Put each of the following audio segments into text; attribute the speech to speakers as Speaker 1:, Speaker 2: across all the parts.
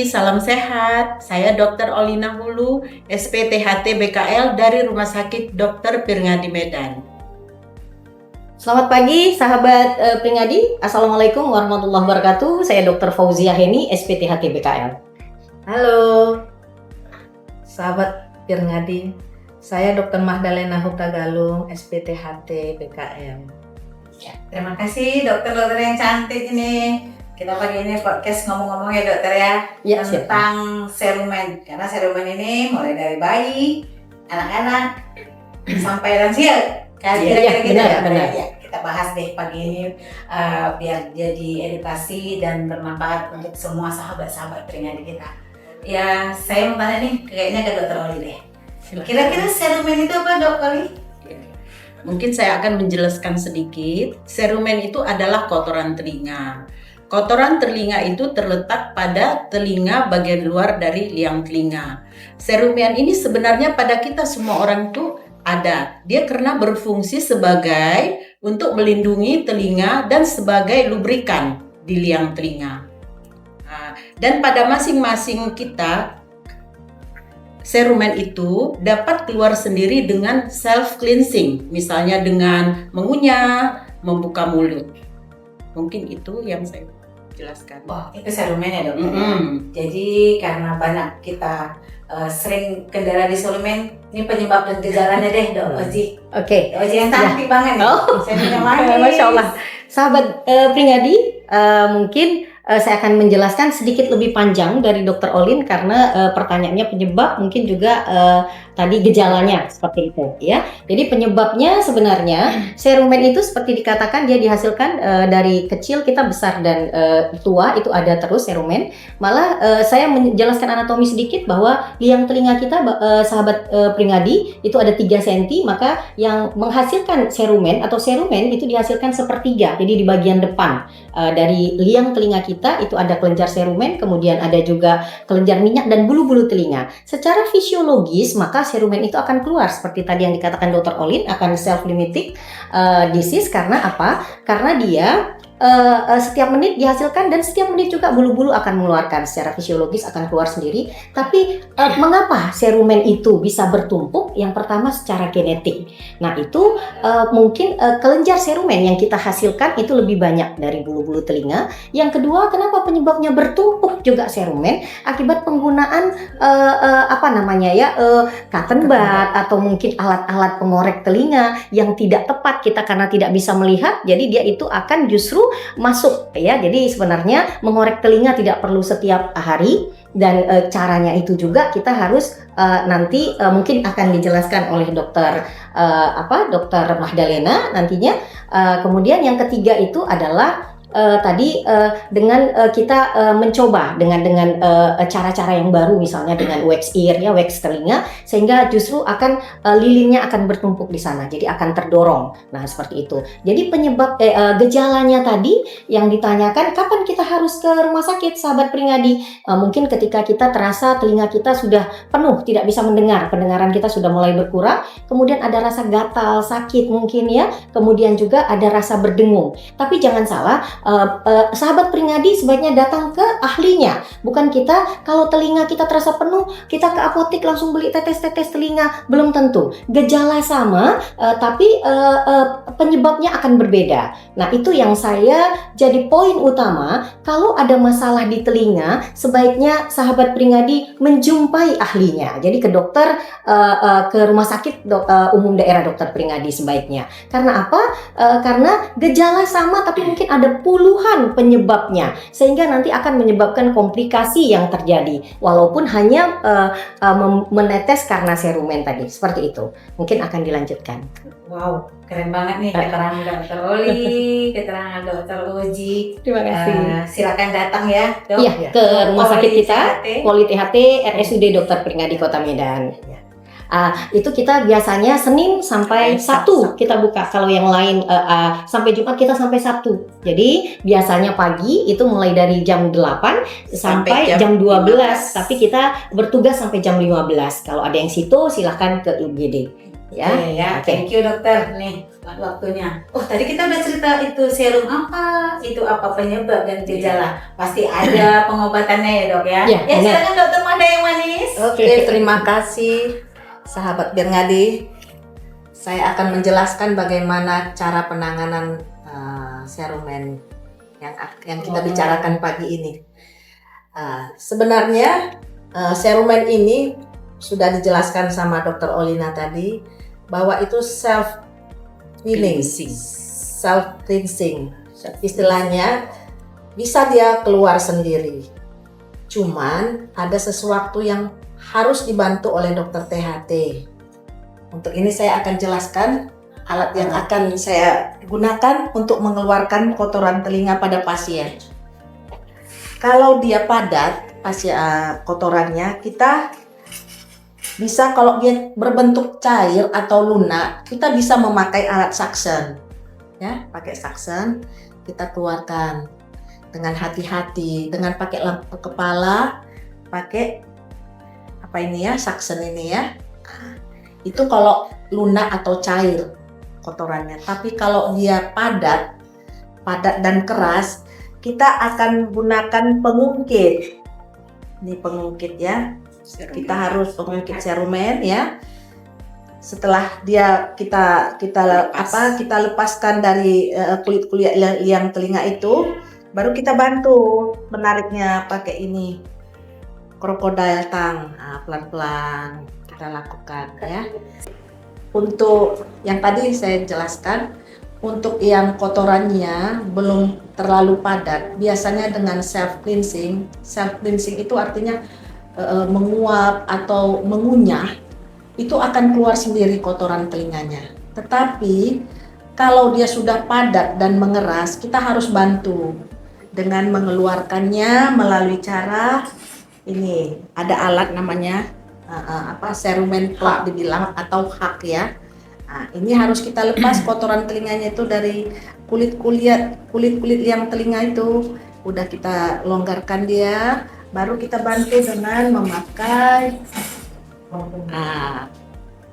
Speaker 1: salam sehat. Saya Dr. Olina Hulu, SPTHT BKL dari Rumah Sakit Dr. Pirngadi Medan.
Speaker 2: Selamat pagi sahabat Pringadi. Assalamualaikum warahmatullahi wabarakatuh. Saya Dr. Fauzia Heni, SPTHT BKL.
Speaker 3: Halo sahabat Pirngadi. Saya Dr. Mahdalena Hutagalung, SPTHT BKL.
Speaker 4: Ya, terima kasih dokter-dokter yang cantik ini. Kita pagi ini podcast ngomong-ngomong ya dokter ya, tentang serumen. Karena serumen ini mulai dari bayi, anak-anak, sampai lansia. Kira-kira gitu ya. Ya, kita bahas deh pagi ini biar jadi edukasi dan bermanfaat untuk semua sahabat-sahabat Pringadi kita. Ya, saya mau tanya nih, kayaknya ke dokter Oli deh. Kira-kira serumen itu apa dok Oli?
Speaker 1: Mungkin saya akan menjelaskan sedikit. Serumen itu adalah kotoran telinga. Kotoran telinga itu terletak pada telinga bagian luar dari liang telinga. Serumen ini sebenarnya pada kita semua orang itu ada. Dia karena berfungsi sebagai untuk melindungi telinga dan sebagai lubrikan di liang telinga. Nah, dan pada masing-masing kita, serumen itu dapat keluar sendiri dengan self cleansing, misalnya dengan mengunyah, membuka mulut. Mungkin itu yang saya jelaskan.
Speaker 4: Oh, itu serumen ya dokter. Jadi karena banyak kita sering kendala di serumen, ini penyebab dan gejalanya deh dok Oji.
Speaker 2: Oke.
Speaker 4: Dok Oji yang cantik banget nih. Saya punya manis.
Speaker 2: Masya Allah. Sahabat Pringadi, mungkin saya akan menjelaskan sedikit lebih panjang dari Dr. Olin karena pertanyaannya penyebab, mungkin juga tadi gejalanya seperti itu ya. Jadi penyebabnya sebenarnya serumen itu seperti dikatakan dia dihasilkan dari kecil kita besar dan tua itu ada terus serumen. Malah saya menjelaskan anatomi sedikit bahwa liang telinga kita sahabat Pringadi itu ada 3 cm, maka yang menghasilkan serumen atau serumen itu dihasilkan sepertiga. Jadi di bagian depan dari liang telinga kita itu ada kelenjar serumen, kemudian ada juga kelenjar minyak dan bulu-bulu telinga. Secara fisiologis maka serumen itu akan keluar seperti tadi yang dikatakan Dr. Olin, akan self-limiting disease. Karena apa? Karena dia setiap menit dihasilkan dan setiap menit juga bulu-bulu akan mengeluarkan, secara fisiologis akan keluar sendiri. Tapi mengapa serumen itu bisa bertumpuk? Yang pertama secara genetik. Nah itu mungkin kelenjar serumen yang kita hasilkan itu lebih banyak dari bulu-bulu telinga. Yang kedua, kenapa penyebabnya bertumpuk juga serumen? Akibat penggunaan cotton bud atau mungkin alat-alat pengorek telinga yang tidak tepat kita karena tidak bisa melihat. Jadi dia itu akan justru masuk ya. Jadi sebenarnya mengorek telinga tidak perlu setiap hari dan caranya itu juga kita harus nanti mungkin akan dijelaskan oleh dokter Mahdalena nantinya. Kemudian yang ketiga itu adalah dengan kita mencoba dengan cara-cara yang baru, misalnya dengan wax ear ya, wax telinga, sehingga justru akan lilinnya akan bertumpuk di sana, jadi akan terdorong. Nah seperti itu. Jadi penyebab gejalanya tadi yang ditanyakan, kapan kita harus ke rumah sakit sahabat Pringadi? Mungkin ketika kita terasa telinga kita sudah penuh, tidak bisa mendengar, pendengaran kita sudah mulai berkurang, kemudian ada rasa gatal, sakit mungkin ya, kemudian juga ada rasa berdengung. Tapi jangan salah, sahabat Pringadi sebaiknya datang ke ahlinya, bukan kita. Kalau telinga kita terasa penuh, kita ke apotek langsung beli tetes-tetes telinga, belum tentu. Gejala sama, tapi penyebabnya akan berbeda. Nah itu yang saya jadi poin utama. Kalau ada masalah di telinga, sebaiknya sahabat Pringadi menjumpai ahlinya. Jadi ke dokter, ke rumah sakit umum daerah dokter Pringadi sebaiknya. Karena apa? Karena gejala sama tapi mungkin ada puluhan penyebabnya, sehingga nanti akan menyebabkan komplikasi yang terjadi walaupun hanya menetes karena serumen tadi. Seperti itu. Mungkin akan dilanjutkan.
Speaker 4: Wow, keren banget nih keterangan Dr. Oli, keterangan Dr. Oji.
Speaker 2: Terima kasih.
Speaker 4: Silakan datang ya, Dok.
Speaker 2: Iya, ke rumah sakit kita, Poli THT RSUD Dr. Pringadi Kota Medan. Itu kita biasanya Senin sampai Sabtu kita buka. Kalau yang lain sampai Jumat kita sampai Sabtu. Jadi biasanya pagi itu mulai dari jam 8 sampai jam 12. Tapi kita bertugas sampai jam 15. Kalau ada yang situ silahkan ke UGD. Ya.
Speaker 4: Ya, thank you dokter. Nih, waktunya. Oh, tadi kita udah cerita itu serum apa, itu apa penyebab dan gejala. Pasti ada pengobatannya ya dok ya.
Speaker 2: Ya, benar.
Speaker 4: Silakan dokter Mahda yang manis.
Speaker 3: Oke, terima kasih sahabat Birngadi. Saya akan menjelaskan bagaimana cara penanganan serumen yang kita bicarakan pagi ini. Sebenarnya serumen ini sudah dijelaskan sama Dr. Olina tadi bahwa itu self cleansing. Istilahnya bisa dia keluar sendiri. Cuman ada sesuatu yang harus dibantu oleh dokter THT. Untuk ini saya akan jelaskan alat yang akan saya gunakan untuk mengeluarkan kotoran telinga pada pasien. Kalau dia padat kotorannya, kita bisa, kalau dia berbentuk cair atau lunak, kita bisa memakai alat suction. Ya, pakai suction kita keluarkan dengan hati-hati, dengan pakai lampu kepala, pakai apa ini ya, suction ini ya. Itu kalau lunak atau cair kotorannya. Tapi kalau dia padat dan keras, kita akan gunakan pengungkit. Ini pengungkit ya. Kita harus pengungkit serumen ya. Setelah kita lepaskan dari kulit-kulit liang telinga itu, baru kita bantu menariknya pakai ini crocodile tongue. Pelan-pelan kita lakukan ya. Untuk yang tadi saya jelaskan, untuk yang kotorannya belum terlalu padat, biasanya dengan self cleansing itu artinya menguap atau mengunyah, itu akan keluar sendiri kotoran telinganya. Tetapi kalau dia sudah padat dan mengeras, kita harus bantu dengan mengeluarkannya melalui cara ini. Ada alat namanya serumen plug dibilang atau hak ya. Nah, ini harus kita lepas kotoran telinganya itu dari kulit liang telinga itu. Udah kita longgarkan dia, baru kita bantu dengan memakai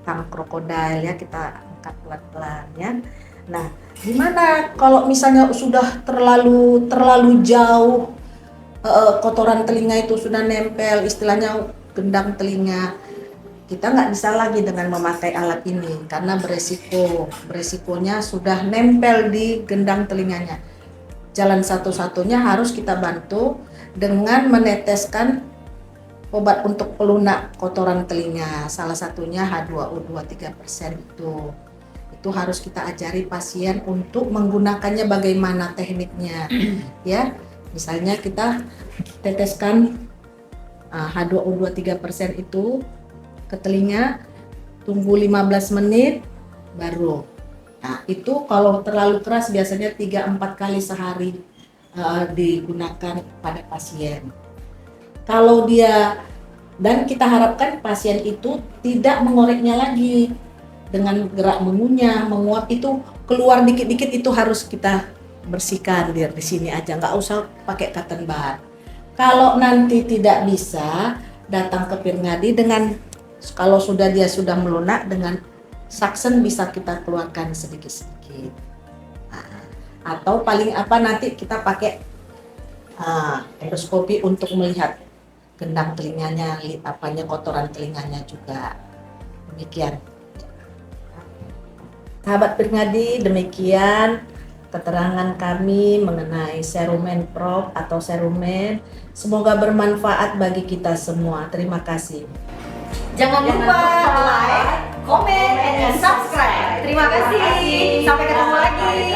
Speaker 3: tang krokodil ya, kita angkat pelan-pelan ya. Nah, gimana kalau misalnya sudah terlalu jauh kotoran telinga itu sudah nempel, istilahnya gendang telinga, kita nggak bisa lagi dengan memakai alat ini karena beresikonya sudah nempel di gendang telinganya. Jalan satu-satunya harus kita bantu dengan meneteskan obat untuk pelunak kotoran telinga. Salah satunya H2O2 3% itu harus kita ajari pasien untuk menggunakannya bagaimana tekniknya ya. Misalnya kita teteskan H2O2 3% itu ke telinga, tunggu 15 menit baru. Nah, itu kalau terlalu keras biasanya 3-4 kali sehari digunakan pada pasien. Kalau dan kita harapkan pasien itu tidak mengoreknya lagi dengan gerak mengunyah, menguap, itu keluar dikit-dikit, itu harus kita bersihkan di sini aja, nggak usah pakai cotton bud. Kalau nanti tidak bisa, datang ke Pirngadi dengan, kalau dia sudah melunak, dengan suction bisa kita keluarkan sedikit-sedikit. Atau paling nanti kita pakai endoskopi untuk melihat gendang telinganya, kotoran telinganya juga. Demikian. Sahabat Pirngadi, demikian keterangan kami mengenai serumen prop atau serumen. Semoga bermanfaat bagi kita semua. Terima kasih.
Speaker 2: Jangan lupa like, comment, and subscribe. Terima kasih. Sampai ketemu lagi.